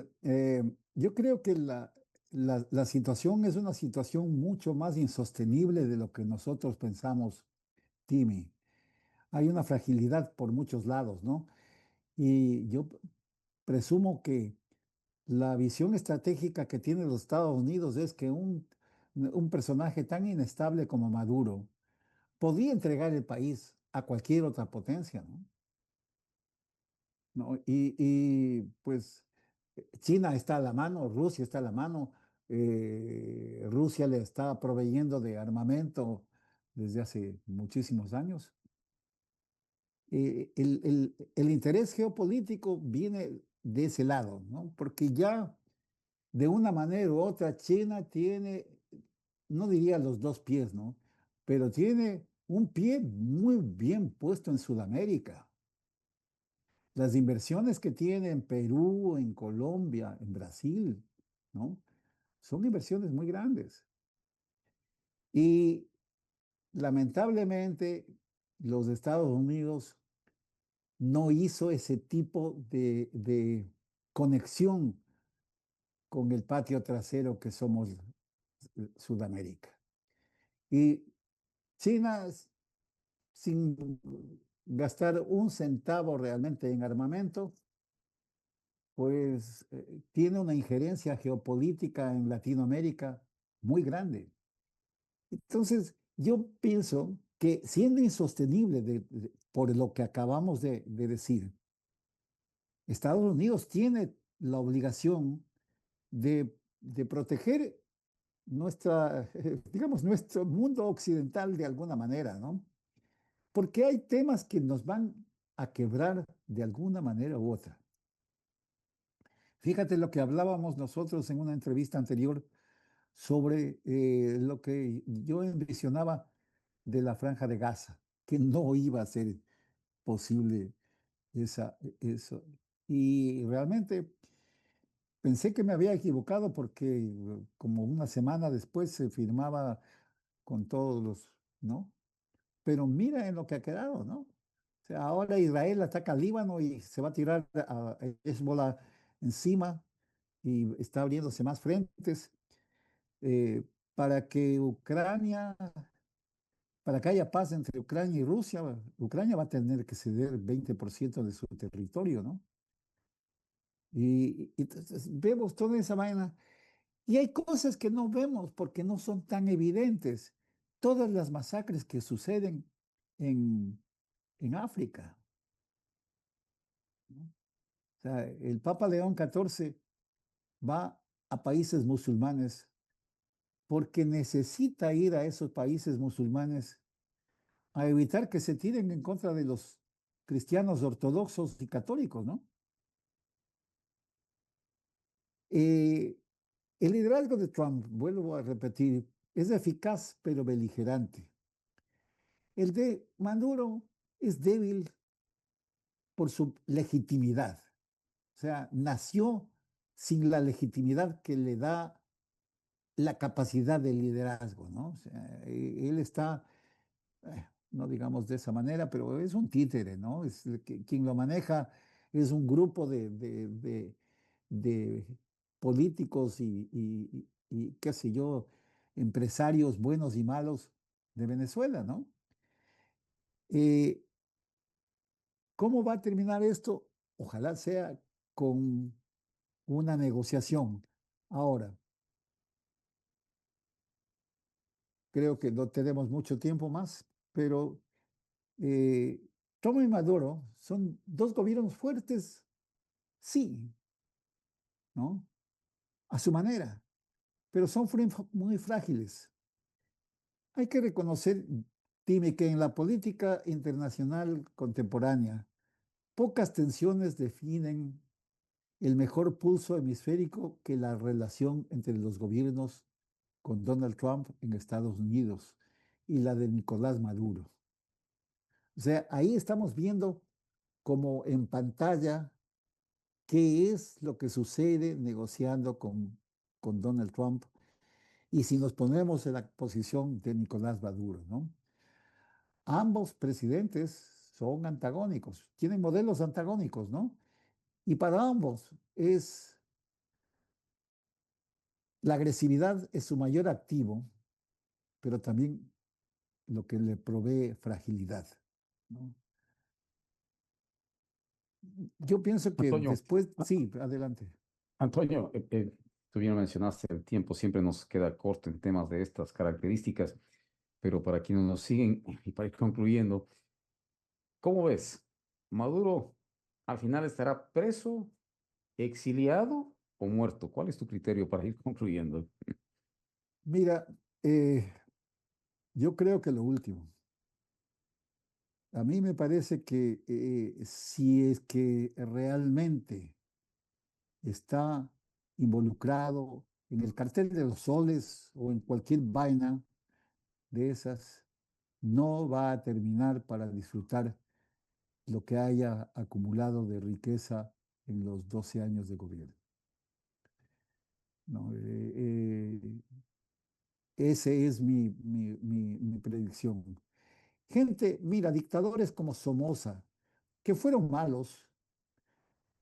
yo creo que la situación es una situación mucho más insostenible de lo que nosotros pensamos, Timmy. Hay una fragilidad por muchos lados, ¿no? Y yo presumo que la visión estratégica que tiene los Estados Unidos es que un personaje tan inestable como Maduro podía entregar el país a cualquier otra potencia, ¿no? ¿No? Pues China está a la mano, Rusia está a la mano, Rusia le está proveyendo de armamento desde hace muchísimos años. El interés geopolítico viene de ese lado, ¿no? Porque ya de una manera u otra China tiene, no diría los dos pies, ¿no? Pero tiene un pie muy bien puesto en Sudamérica. Las inversiones que tiene en Perú, en Colombia, en Brasil, ¿no? Son inversiones muy grandes. Y lamentablemente los Estados Unidos no hizo ese tipo de conexión con el patio trasero que somos Sudamérica. Y China, sin gastar un centavo realmente en armamento, pues tiene una injerencia geopolítica en Latinoamérica muy grande. Entonces, yo pienso que siendo insostenible por lo que acabamos de decir, Estados Unidos tiene la obligación de proteger nuestra, digamos, nuestro mundo occidental de alguna manera, ¿no? Porque hay temas que nos van a quebrar de alguna manera u otra. Fíjate lo que hablábamos nosotros en una entrevista anterior sobre lo que yo envisionaba de la Franja de Gaza, que no iba a ser posible eso. Y realmente pensé que me había equivocado porque como una semana después se firmaba con todos los, ¿no? Pero mira en lo que ha quedado, ¿no? O sea, ahora Israel ataca al Líbano y se va a tirar a Hezbollah encima y está abriéndose más frentes eh, para que para que haya paz entre Ucrania y Rusia. Ucrania va a tener que ceder 20% de su territorio, ¿no? Y entonces vemos toda esa vaina. Y hay cosas que no vemos porque no son tan evidentes. Todas las masacres que suceden en, en África, ¿no? O sea, el Papa León XIV va a países musulmanes porque necesita ir a esos países musulmanes a evitar que se tiren en contra de los cristianos ortodoxos y católicos, ¿no? Eh, el liderazgo de Trump, vuelvo a repetir, es eficaz pero beligerante. El de Maduro es débil por su legitimidad. O sea, nació sin la legitimidad que le da la capacidad de liderazgo, ¿no? O sea, él está, no digamos de esa manera, pero es un títere, ¿no? Quien lo maneja es un grupo de políticos y qué sé yo, empresarios buenos y malos de Venezuela, ¿no? Eh, ¿Cómo va a terminar esto? Ojalá sea con una negociación. Ahora, creo que no tenemos mucho tiempo más, pero eh, Trump y Maduro son dos gobiernos fuertes, sí, ¿no? A su manera, pero son muy frágiles. Hay que reconocer, dime, que en la política internacional contemporánea, pocas tensiones definen el mejor pulso hemisférico que la relación entre los gobiernos con Donald Trump en Estados Unidos y la de Nicolás Maduro. O sea, ahí estamos viendo como en pantalla qué es lo que sucede negociando con Donald Trump y si nos ponemos en la posición de Nicolás Maduro, ¿no? Ambos presidentes son antagónicos, tienen modelos antagónicos, ¿no? Y para ambos la agresividad es su mayor activo, pero también lo que le provee fragilidad, ¿no? Yo pienso que Antonio, después, sí, adelante. Antonio, tú bien mencionaste, el tiempo siempre nos queda corto en temas de estas características, pero para quienes nos siguen y para ir concluyendo, ¿cómo ves? ¿Maduro al final estará preso, exiliado o muerto? ¿Cuál es tu criterio para ir concluyendo? Mira, eh, yo creo que lo último. A mí me parece que si es que realmente está involucrado en el cartel de los soles o en cualquier vaina de esas, no va a terminar para disfrutar lo que haya acumulado de riqueza en los 12 años de gobierno. ¿No? Ese es mi predicción. Gente, mira, dictadores como Somoza, que fueron malos,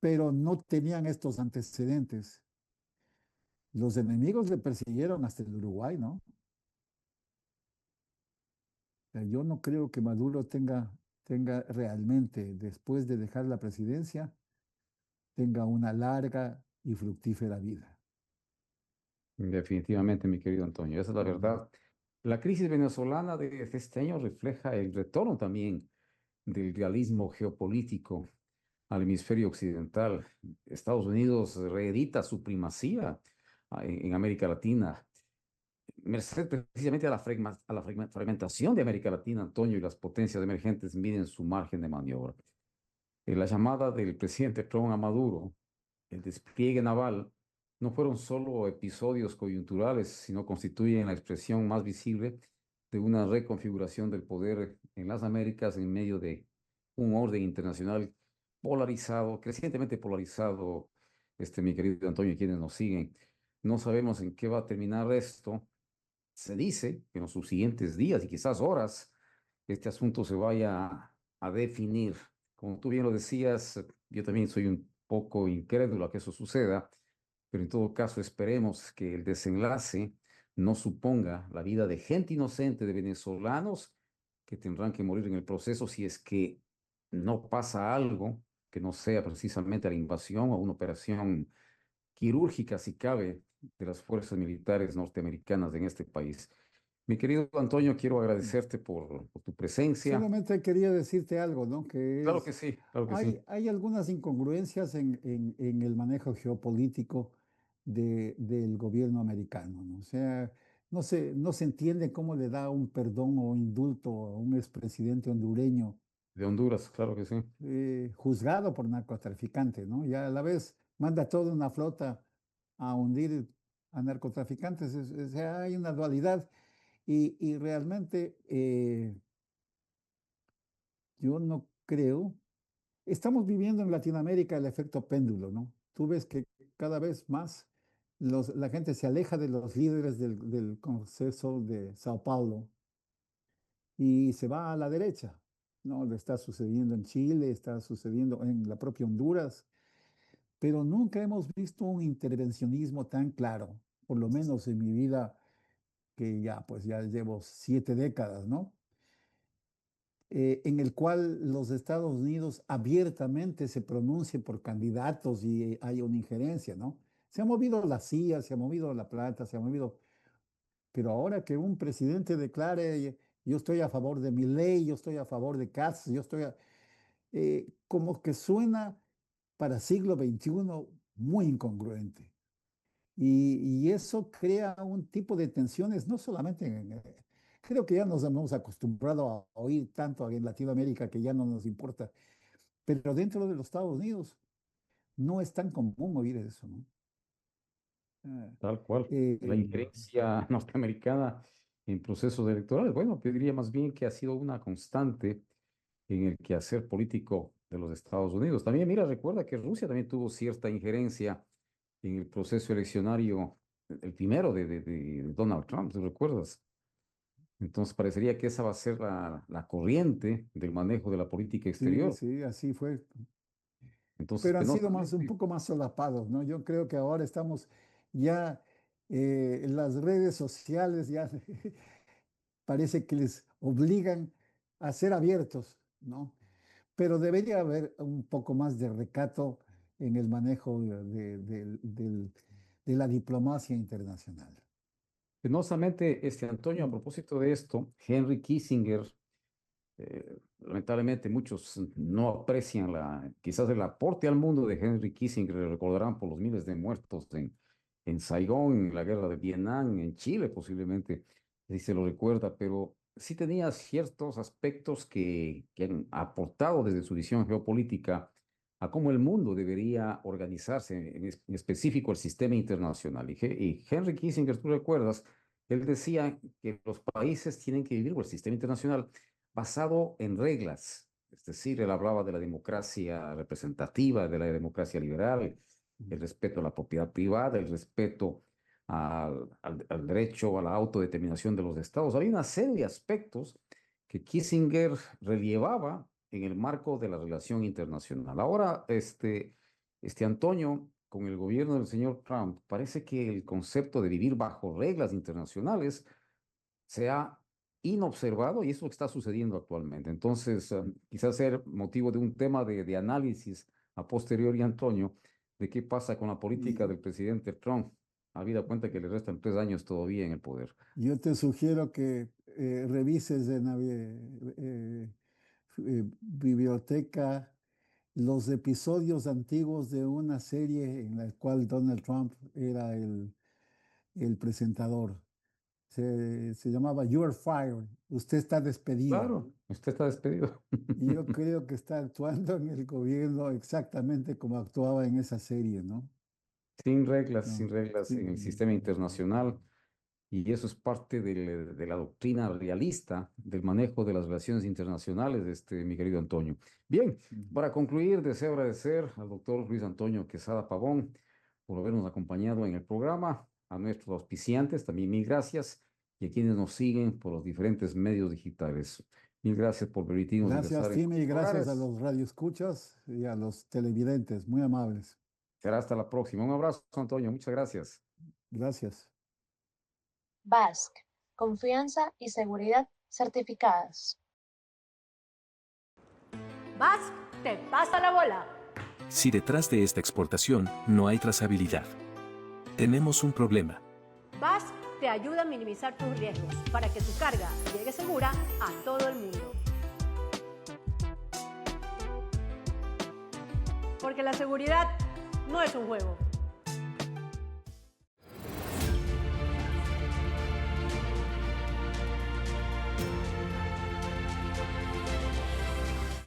pero no tenían estos antecedentes. Los enemigos le persiguieron hasta el Uruguay, ¿no? O sea, yo no creo que Maduro tenga realmente, después de dejar la presidencia, tenga una larga y fructífera vida. Definitivamente, mi querido Antonio, esa es la Mm. verdad. La crisis venezolana de este año refleja el retorno también del realismo geopolítico al hemisferio occidental. Estados Unidos reedita su primacía en América Latina, merced precisamente a la fragmentación de América Latina, Antonio, y las potencias emergentes miden su margen de maniobra. La llamada del presidente Trump a Maduro, el despliegue naval, no fueron solo episodios coyunturales, sino constituyen la expresión más visible de una reconfiguración del poder en las Américas en medio de un orden internacional polarizado, crecientemente polarizado, mi querido Antonio, y quienes nos siguen. No sabemos en qué va a terminar esto. Se dice que en los subsiguientes días y quizás horas, este asunto se vaya a definir. Como tú bien lo decías, yo también soy un poco incrédulo a que eso suceda, pero en todo caso esperemos que el desenlace no suponga la vida de gente inocente, de venezolanos que tendrán que morir en el proceso si es que no pasa algo que no sea precisamente la invasión o una operación quirúrgica, si cabe, de las fuerzas militares norteamericanas en este país. Mi querido Antonio, quiero agradecerte por tu presencia. Solamente quería decirte algo, ¿no? Que Claro que es, sí, claro que sí. hay algunas incongruencias en el manejo geopolítico del gobierno americano, ¿no? O sea, no se entiende cómo le da un perdón o indulto a un expresidente hondureño De Honduras, claro que sí. juzgado por narcotraficante, ¿no? Ya a la vez manda toda una flota a hundir a narcotraficantes. O sea, hay una dualidad y realmente yo no creo. Estamos viviendo en Latinoamérica el efecto péndulo, ¿no? Tú ves que cada vez más la gente se aleja de los líderes del Consenso de Sao Paulo y se va a la derecha, ¿no? Le está sucediendo en Chile, está sucediendo en la propia Honduras, pero nunca hemos visto un intervencionismo tan claro, por lo menos en mi vida, que ya, pues ya llevo 7 décadas, ¿no? En el cual los Estados Unidos abiertamente se pronuncien por candidatos y hay una injerencia, ¿no? Se ha movido la CIA, se ha movido la plata, se ha movido, pero ahora que un presidente declare, yo estoy a favor de Milei, yo estoy a favor de Katz, como que suena para siglo XXI muy incongruente. Y eso crea un tipo de tensiones, no solamente creo que ya nos hemos acostumbrado a oír tanto en Latinoamérica que ya no nos importa, pero dentro de los Estados Unidos no es tan común oír eso, ¿no? Ah, Tal cual. La eh, injerencia norteamericana en procesos electorales, bueno, te diría más bien que ha sido una constante en el quehacer político de los Estados Unidos. También, mira, recuerda que Rusia también tuvo cierta injerencia en el proceso eleccionario, el primero de Donald Trump, ¿te recuerdas? Entonces parecería que esa va a ser la corriente del manejo de la política sí, exterior. sí, así fue, Entonces, pero han sido más, un penosamente, poco más solapados, ¿no? Yo creo que ahora estamos ya, las redes sociales ya parece que les obligan a ser abiertos, ¿no? Pero debería haber un poco más de recato en el manejo de la diplomacia internacional. penosamente, Antonio, a Mm. propósito de esto, Henry Kissinger, lamentablemente muchos no aprecian quizás el aporte al mundo de Henry Kissinger, le recordarán por los miles de muertos en Saigón, en la guerra de Vietnam, en Chile posiblemente, si se lo recuerda, pero sí tenía ciertos aspectos que han aportado desde su visión geopolítica a cómo el mundo debería organizarse, en específico el sistema internacional. Y Henry Kissinger, tú recuerdas, él decía que los países tienen que vivir, o el sistema internacional, basado en reglas. Es decir, él hablaba de la democracia representativa, de la democracia liberal, el respeto a la propiedad privada, el respeto al derecho a la autodeterminación de los estados. Había una serie de aspectos que Kissinger relievaba en el marco de la relación internacional. Ahora, Antonio, con el gobierno del señor Trump, parece que el concepto de vivir bajo reglas internacionales se ha inobservado y eso es lo que está sucediendo actualmente. Entonces, quizás ser motivo de un tema de análisis a posteriori, Antonio, de qué pasa con la política Y, del presidente Trump habida cuenta que le restan 3 años todavía en el poder. Yo te sugiero que revises en la biblioteca los episodios antiguos de una serie en la cual Donald Trump era el presentador. Se llamaba You Are Fired. Usted está despedido. Claro, usted está despedido. Y yo creo que está actuando en el gobierno exactamente como actuaba en esa serie, ¿no? Sin reglas, No, sin reglas sí, en el sistema internacional. Y eso es parte de la doctrina realista del manejo de las relaciones internacionales, mi querido Antonio. Bien, para concluir, deseo agradecer al doctor Luis Antonio Quesada Pavón por habernos acompañado en el programa, a nuestros auspiciantes también mil gracias, y a quienes nos siguen por los diferentes medios digitales. Mil gracias por permitirnos Gracias, ingresar en Timmy, y sus gracias a hogares. los radioescuchas y a los televidentes, muy amables. Será hasta la próxima. Un abrazo, Antonio. Muchas gracias. Gracias. BASC, confianza y seguridad certificadas. Vas, te pasa la bola. Si detrás de esta exportación no hay trazabilidad, tenemos un problema. Vas te ayuda a minimizar tus riesgos para que tu carga llegue segura a todo el mundo. Porque la seguridad no es un juego.